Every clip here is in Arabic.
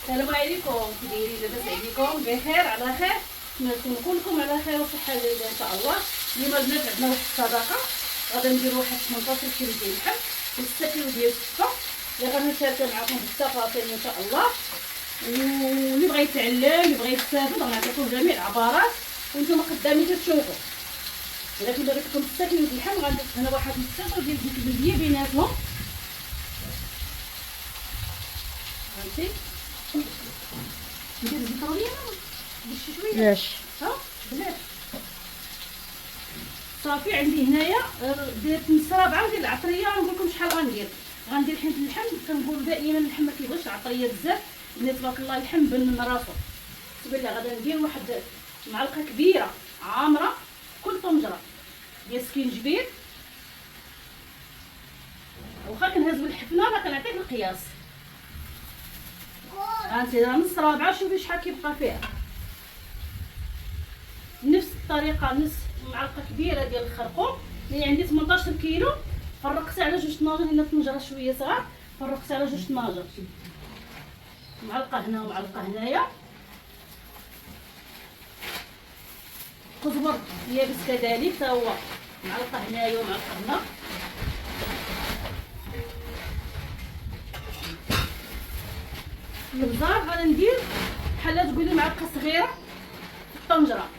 السلام عليكم، كي دايرين؟ لاباس عليكم؟ بخير على خير؟ نتمنى كلكم على خير وصحه جيده ان شاء الله. اليوم البنات عندنا واحد الصدقه، غادي نديروا واحد 18 كيلو ديال اللحم و6 كيلو ديال السفه اللي غادي نشاركها معكم بالتفاصيل ان شاء الله. واللي بغى يتعلم اللي بغى يستافد غنعطيكم جميع العبارات وانتم قدامي كتشوفوا. ولكن درت لكم 6 كيلو ديال اللحم، غندير هنا واحد 16 ديال زيت البلديه بيناتهم. فهمتي؟ ندير زيت ربيع باش شويه لاش ها بلاش. صافي عندي هنايا درت نص رابعه ديال العطريه. نقول لكم شحال غندير حيت اللحم كنقول دائما اللحم ما كيبغيش العطريه بزاف. بنات تبارك الله اللحم بن من راسو. بالنسبه لي غادي ندير واحد معلقه كبيره عامره كل طنجره ديال السكينجبير. واخا كنهز بالحفنه راه كنعطيك القياس. هانتي راه نص رابعه، شوفي شحال كيبقى فيها. نفس الطريقه نص معلقه كبيره ديال الخرقوم اللي عندي 18 كيلو، فرقتها على جوج طناجر. هنا طنجره شويه صغار، فرقتها على جوج طناجر. معلقه هنا ومعلقه هنايا. كزبر يابس كذلك تا هو معلقه هنايا ومعلقه هنا. البزار غادي ندير بحال تقولي معلقه صغيره في الطنجره.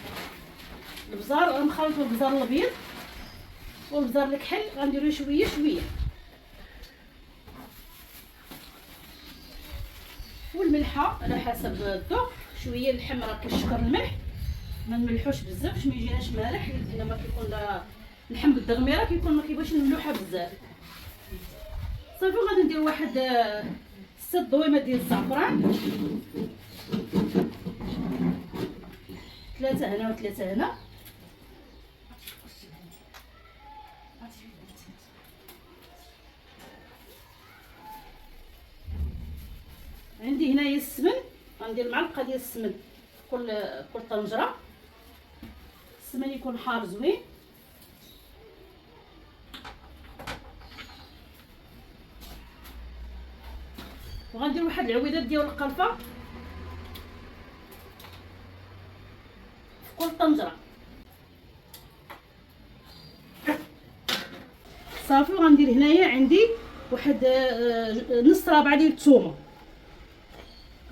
البزار غنخلطو البزار الابيض والبزار الكحل غنديرو شويه شويه، والملحه على حسب الذوق. شويه اللحم راه كيشكر الملح، ما نملحوش بزاف باش ما يجيناش مالح، لان ما كيكون اللحم بالدغميره كيكون ما كيبغيش الملوحه بزاف. صافي غادي ندير واحد 6 دويمات ديال الزعفران، 3 هنا و3 هنا. عندي هنايا السمن، غندير معلقه ديال السمن كل طنجره. السمن يكون حار زوين. وغندير واحد العويدات ديال القرفه في كل طنجره. صافي وغندير هنايا عندي واحد نص رابعه ديال الثومه،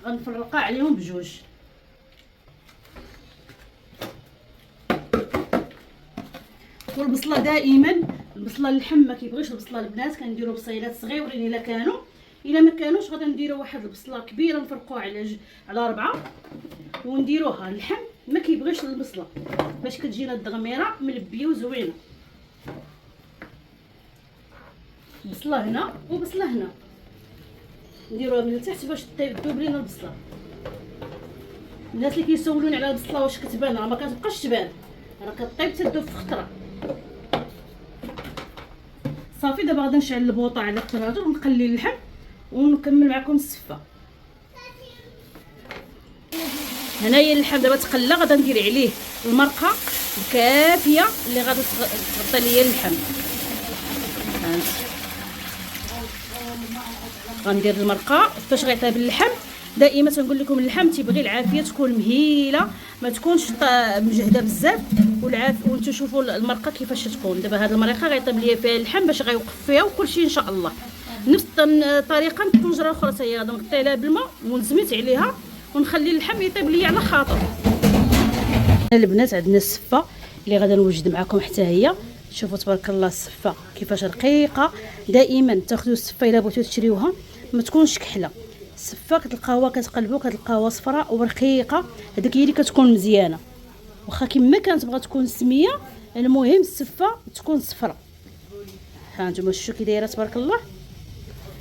غنفرقها عليهم بجوج. والبصله دائما البصله اللحم ما كيبغيش البصله البنات، كنديروا بصيلات صغيورين الا كانوا. الا ما كانوش غادي نديروا واحد البصله كبيره نفرقوها على 4 ونديروها. اللحم ما كيبغيش البصله باش كتجينا الدغميره ملبيه وزوينه. بصله هنا وبصله هنا نديروها من التحت باش تذوب لينا البصله. الناس اللي كيسولوني على البصله واش كتبان، راه ما كتبقاش تبان، راه كطيب تذوب في خطره. صافي دابا غادي نشعل البوطه على الطراجه ونقلي اللحم ونكمل معكم السفه. هنايا اللحم دابا تقلى، غادي ندير عليه المرقه الكافيه اللي غادي تغطي ليا اللحم. غندير المرقه فاش غيطيب اللحم. دائما تنقول لكم اللحم تيبغي العافيه تكون مهيله، ما تكونش مجهده بزاف. وانتم شوفوا المرقه كيفاش تكون. دابا هذه المرقه غيطيب ليا فيها اللحم باش غيوقف فيها وكلشي ان شاء الله. نفس الطريقه الطنجره الاخرى حتى هي غادي نغطي عليها بالماء ونزمت عليها ونخلي اللحم يطيب ليا على خاطر. البنات عندنا السفه اللي غادي نوجد معكم حتى هي. شوفوا تبارك الله السفه كيفاش رقيقه. دائما تاخذوا السفه الا بغيتو تشريوها ما تكونش كحله. السفه كتلقاوها كتقلبوا كتلقاوها صفراء ورقيقه، هذيك هي اللي كتكون مزيانه. واخا كما كانت تبغى تكون سميه، المهم السفه تكون صفراء. ها نتوما شوفوا كي دايره تبارك الله.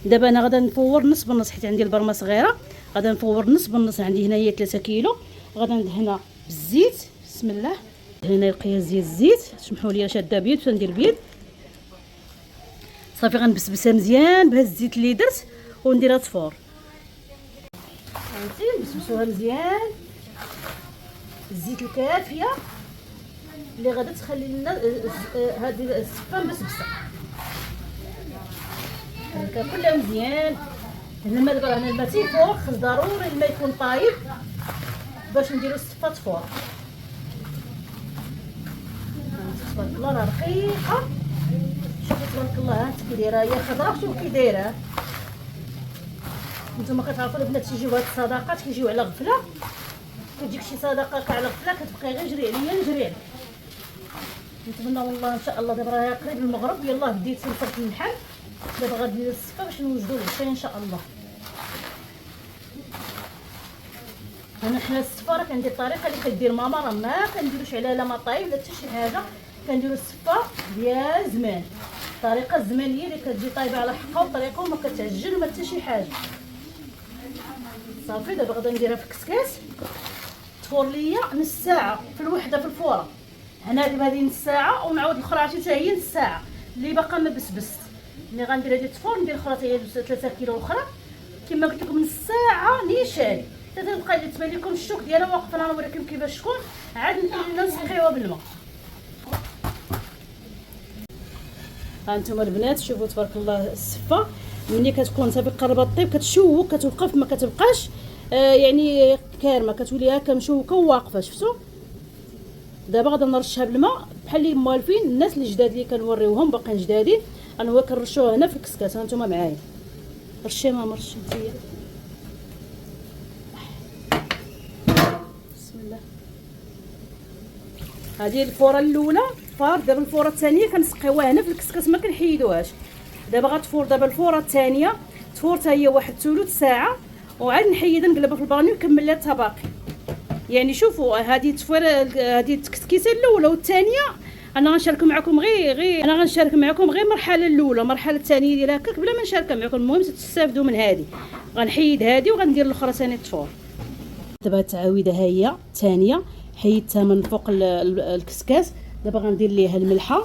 دابا انا غادا نفور نص بالنص حيت عندي البرمه صغيره، غادا نفور نص بالنص. عندي هنايا 3 كيلو. غادا ندهنها بالزيت. بسم الله. هنا القياس ديال الزيت، سمحوا لي شاده بيض وندير بيض. صافي غنبسبسها مزيان بهذا الزيت اللي درت ونديرها تفور. هانتي نبسبسوها مزيان. الزيت الكافيه اللي غادا تخلي لنا هذه السفه مبسبسه هكا كلها مزيان. لما دابا هنا الماء تيفور، خص ضروري الماء يكون طايب باش نديرو الصفه تفور. تبارك الله راه رقيقه. شوفوا تبارك الله ها كي دايره هي خضراء. شوف كي دايره. نتوما كتعرفوا البنات تيجيو هاد الصداقات كيجيو على غفله، كتجيك شي صداقه على غفله كتبقى غير جري عليا نجري عليك. نتمنى والله ان شاء الله دابا راه قريب المغرب، يلاه بديت نفرك اللحم، دابا غادي الصفه باش نوجدو العشاء ان شاء الله. انا حنا الصفه راه كندير الطريقه اللي كدير ماما، راه ما كنديروش عليها لا مطايب لا حتى شي حاجه، كنديروا الصفه ديال زمان، الطريقه الزمانيه اللي كتجي طايبه على حقها وطريقه وما كتعجن وما حتى شي حاجه. صافي دابا غادا نديرها في الكسكاس تفور ليا نص ساعه في الوحده في الفوره. هنا دابا هذه نص ساعه ونعاود الاخرى حتى هي نص ساعه اللي باقا ما بسبست. ملي غندير هذه تفور ندير الاخرى حتى هي 3 كيلو الاخرى كما قلت لكم نص ساعه نيشان حتى تبقى لي تبان لكم الشوك ديالها واقفه. انا نوريكم كيفاش تكون عاد نسقيوها بالماء. ها انتم البنات شوفوا تبارك الله الصفه ملي كتكون صافي قربت طيب كتشوك كتوقف ما كتبقاش يعني كارمه، كتولي هكا مشوكه وواقفه. شفتوا دابا غادي نرشها بالماء بحال اللي موالفين الناس اللي جداد اللي كنوريوهم باقيين جدادين. انا هو كنرشوها هنا في الكسكاس. ها انتم معايا رشي ماما رشي انتيا. بسم الله. هذه الفوره الاولى فار. دابا الفوره الثانيه كنسقيوها هنا في الكسكاس ما كنحيدوهاش. دابا غتفور دابا الفوره الثانيه تفور حتى هي واحد ثلث ساعه وعاد نحيدها نقلبها في البانيو ونكمل لها الطباقي. يعني شوفوا هذه التفويره هذه التكسكيسه الاولى والثانيه انا غنشارك معكم غير انا غنشارك معكم غير المرحله الاولى. المرحله الثانيه ديال هكاك بلا ما نشارك معكم. المهم تستافدوا من هذه. غنحيد هذه وغندير الاخرى ثاني تفور. دابا التعاويده ها هي الثانيه حيدتها من فوق الكسكاس. دابا غندير ليها الملحه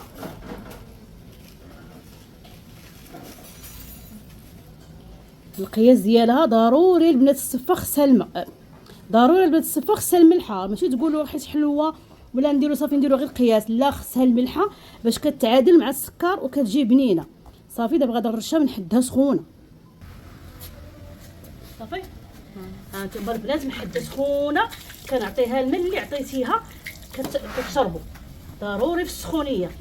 القياس ديالها. ضروري البنات الصفه خصها الماء، ضروري البنات الصفه خصها الملحه. ماشي تقولوا حيت حلوه ولا نديروا صافي نديروا غير القياس، لا خصها الملحه باش كتعادل مع السكر وكتجي بنينه. صافي دابا غادا نرشها ونحدها سخونه. صافي ها انتم البنات محدة سخونه كنعطيها الماء اللي عطيتيها كتشربوا ضروري في السخونيه.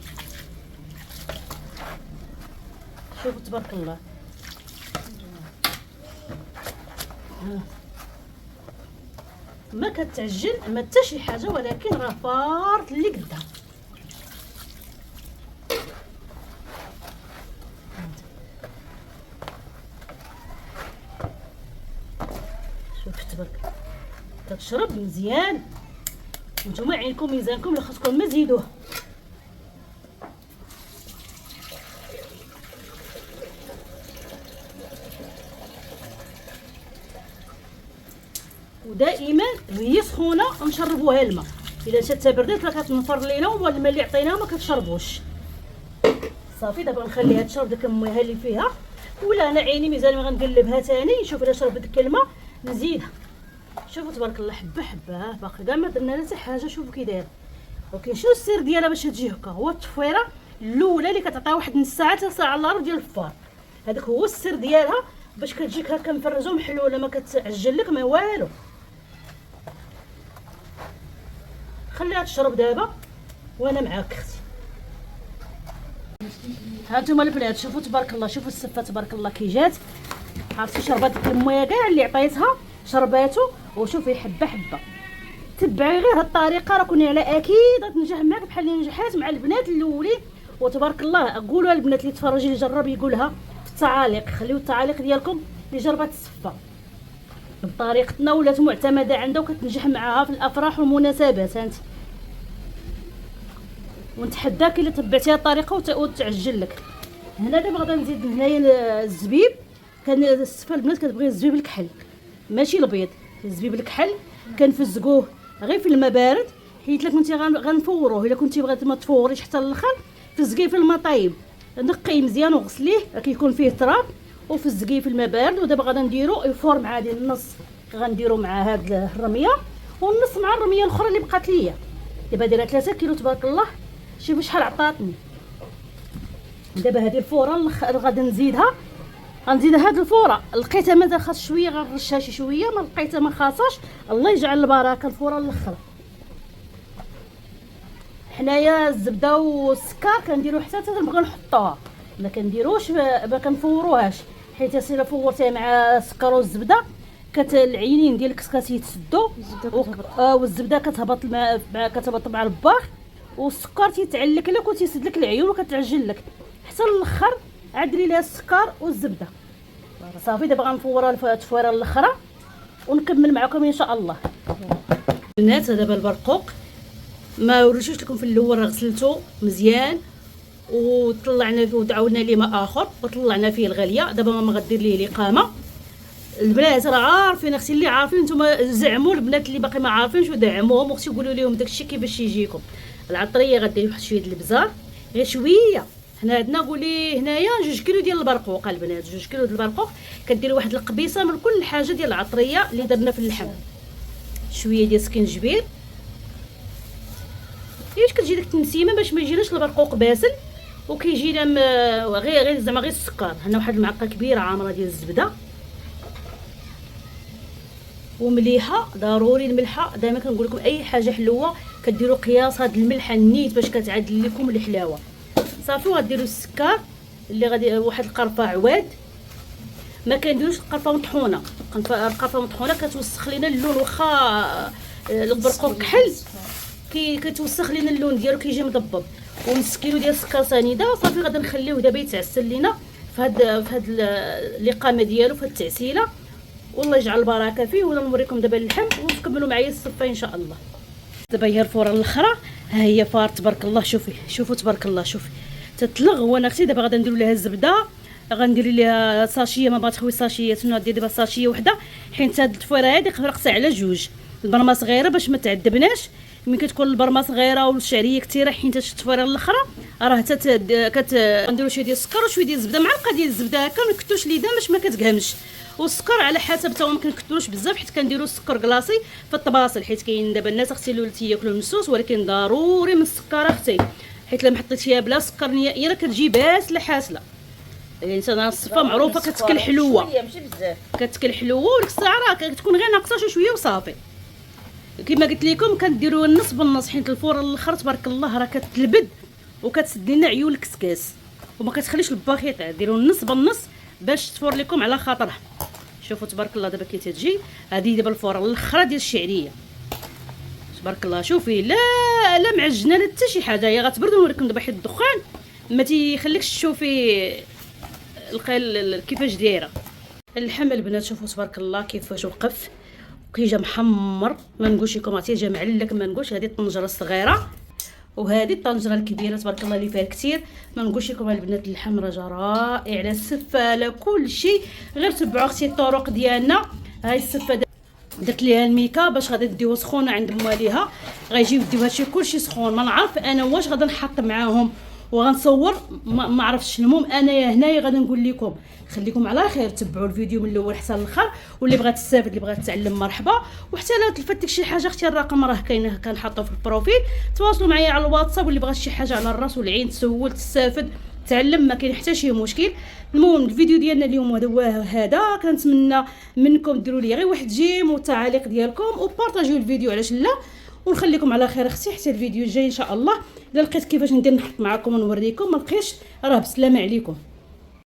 شوفوا تبارك الله ما كتعجن ما حتى شي حاجه ولكن راه فارت اللي قدام. شوف تبارك كتشرب مزيان. نتوما عينكم ميزانكم اللي خاصكم ما تزيدوه. ودائما وهي سخونه نشربوها الماء. الا شات بردات راه كتنفر لينا والماء اللي عطيناه ما كتشربوش. صافي دابا نخليها تشرب داك المياه اللي فيها. ولا انا عيني ميزان غنقلبها ثاني نشوف الا شربت ديك الماء نزيدها. شوفوا تبارك الله حبه حبه باقي كاع ما درنا لا حتى حاجه. شوفوا كي دايره. ولكن شنو السر ديالها باش تجي هكا؟ هو التفويره الاولى اللي كتعطيها واحد نص ساعه حتى ساعه الا ربع ديال الفار. هذاك هو السر ديالها باش كتجيك هكا مفرزه ومحلوله ما كتعجل لك ما والو. خليها تشرب دابا وانا معاك اختي. ها انتم البنات شوفوا تبارك الله. شوفوا السفه تبارك الله كي جات. عرفتي شربات ديك الميه كاع اللي عطيتها شرباتو. وشوفي حبه حبه تبعي غير هاد الطريقه راه كوني على اكيد غتنجح معاك بحال اللي نجحات مع البنات الاولين. وتبارك الله قولوا البنات اللي تفرجي اللي جرب يقولها في التعاليق. خليو التعاليق ديالكم اللي جربت السفه بطريقتنا ولات معتمده عندها وكتنجح معاها في الافراح والمناسبات. هانتي ونتحداك الا تبعتيها الطريقه وتعجل لك. هنا دابا غادي نزيد هنايا الزبيب. كان السفه البنات كتبغي الزبيب الكحل ماشي البيض. الزبيب الكحل كنفزقوه غير في الماء بارد حيت الا كنتي غنفوروه. الا كنتي بغيتي ما تفوريش حتى الاخر فزقيه في الماء طايب نقيه مزيان وغسليه كيكون فيه تراب وفزقيه في الماء بارد. ودابا غادي نديرو يفور مع هذه النص غنديرو مع هاد الرميه والنص مع الرميه الاخرى اللي بقات ليا. دابا دايره 3 كيلو تبارك الله. شوفوا شحال عطاتني. دابا هذه الفوره غادي نزيدها غنزيد هاد الفوره لقيتها مازال خاص شويه، غنرشها شي شويه، ما لقيتها ما خاصهاش. الله يجعل البركه. الفوره الاخرى حنايا الزبده والسكر كنديرو حتى تنبغيو نحطوها، ما كنديروش ما كنفوروهاش، حيت الا فورتيها مع السكر والزبده العينين ديالك كتيتسدوا والزبده كتهبط مع الباخ، والسكر تيتعلك لك وتيسد لك العيون وكتعجن لك. حتى الاخر عدلي ليها السكر والزبده. صافي دابا غنفورها التفويره الاخرى ونكمل معكم ان شاء الله. البنات دابا البرقوق ما وريتوش لكم في الاول، غسلته مزيان وطلعنا فيه ودعونا ليه ماء اخر وطلعنا فيه الغاليه. دابا ماما غدير ليه الاقامه. البنات راه عارفين، اختي اللي عارفين نتوما زعموا، البنات اللي باقي ما عارفينش ودعموهم واختي قولوا لهم داكشي كيفاش يجيكم. العطريه غدير واحد شويه د البزار غير شويه. حنا عندنا قولي هنايا 2 كيلو ديال البرقوق البنات، 2 كيلو ديال البرقوق كديروا واحد القبيصه من كل حاجه ديال العطريه اللي درنا في اللحم. شويه ديال سكنجبير باش كتجي ديك التنسيمه باش ما يجيناش البرقوق باسل وكيجينا غير زعما غير السكر. هنا واحد المعلقه كبيره عامره ديال الزبده ومليحه. ضروري الملحه، دائما كنقول لكم اي حاجه حلوه كديروا قياس هاد الملحه النيت باش كتعادل لكم الحلاوه. صافي وغديروا السكر اللي غادي واحد القرفه عواد، ما كنديروش القرفه مطحونه. القرفه مطحونه كتوسخ لينا اللون، واخا البرقوق كحل كتوسخ لينا اللون ديالو كيجي مضبب. ونص كيلو ديال السكر سنيده صافي غادي نخليوه دابا يتعسل لينا في هاد الاقامه ديالو، في هاد التعسيله. والله يجعل البركه فيه. ولا نوريكم دابا اللحم ونكملوا معايا الصفه ان شاء الله. دابا هي الفوره الاخرى ها هي فار تبارك الله. شوفوا تبارك الله، شوفي تتلغ. وانا اختي دابا غادا نديروا لها الزبده، غندير لها ساشيه، ما بغات تخوي ساشيات، ندير دابا ساشيه وحده حيت هاد الفويره هادي فرقتها على 2 البرمه صغيره باش ما تعذبناش. ملي كتكون البرمه صغيره والشعريه كثيره حيت التفويره الاخرى راه حتى نديروا شويه ديال السكر وشويه ديال الزبده، معلقه ديال الزبده هكا، ما نكتوش ليدا باش ما كتقهمش. والسكر على حسب تا ما كنكثروش بزاف حيت كنديروا السكر كلاصي في الطباصل، حيت كاين دابا الناس اختي اللي تياكلوا المسوس، ولكن ضروري من السكر اختي، حيت لما حطيتيها بلا سكر نهائيا راه كتجي باسله حاسله. يعني انا الصفه معروفه كتكل حلوه، ماشي بزاف كتكل حلوه، وديك الساعه راه كتكون غير ناقصه شويه وصافي. كما قلت لكم كنديروا النص بالنص، حيت الفوره الاخر تبارك الله راه كتلبد وكتسد لنا عيون الكسكاس وما كتخليش الباخيط. ديروا النص بالنص باش تفور لكم على خاطرها. شوفوا تبارك الله دابا كي تجي هذه دابا الفوره الاخرى ديال الشعريه تبارك الله. شوفي لا معجنه لا حتى شي حاجه، هي غتبرد. ونوريكم دابا حيت الدخان ما تيخليكش تشوفي القيل كيفاش دايره اللحم. البنات شوفوا تبارك الله كيفاش وقف كيجا محمر، ما نقولش لكم عرفتي جا معلك، ما نقولش. هذه الطنجره الصغيره وهذه الطنجره الكبيره تبارك الله اللي فيها كثير. ما نقولش لكم البنات اللحم راه جا رائع على السفه على كل شيء. غير تبعوا اختي الطرق ديالنا. هاي السفه درت ليها الميكا باش غادي نديوها سخونه عند مواليها، غيجيو يديو هادشي كلشي سخون. ما نعرف انا واش غادي نحط معاهم وغنصور ما عرفتش. المهم انايا هنايا غادي نقول لكم خليكم على خير، تبعوا الفيديو من الاول حتى الاخر، واللي بغات تستافد اللي بغات تتعلم مرحبا. وحتى لو تلفتك شي حاجه اختي الرقم راه كاين كنحطو في البروفيل، تواصلوا معايا على الواتساب. واللي بغات شي حاجه على الراس والعين تسول تستافد تعلم، ما كاين حتى شي مشكل. المهم الفيديو ديالنا اليوم هذا كنتمنى منكم ديروا لي غير واحد جيم والتعاليق ديالكم وبارطاجيو الفيديو علاش لا. ونخليكم على خير اختي حتى الفيديو الجاي ان شاء الله. الا لقيت كيفاش ندير نحط معكم ونوريكم، ما لقيتش راه بسلامه عليكم.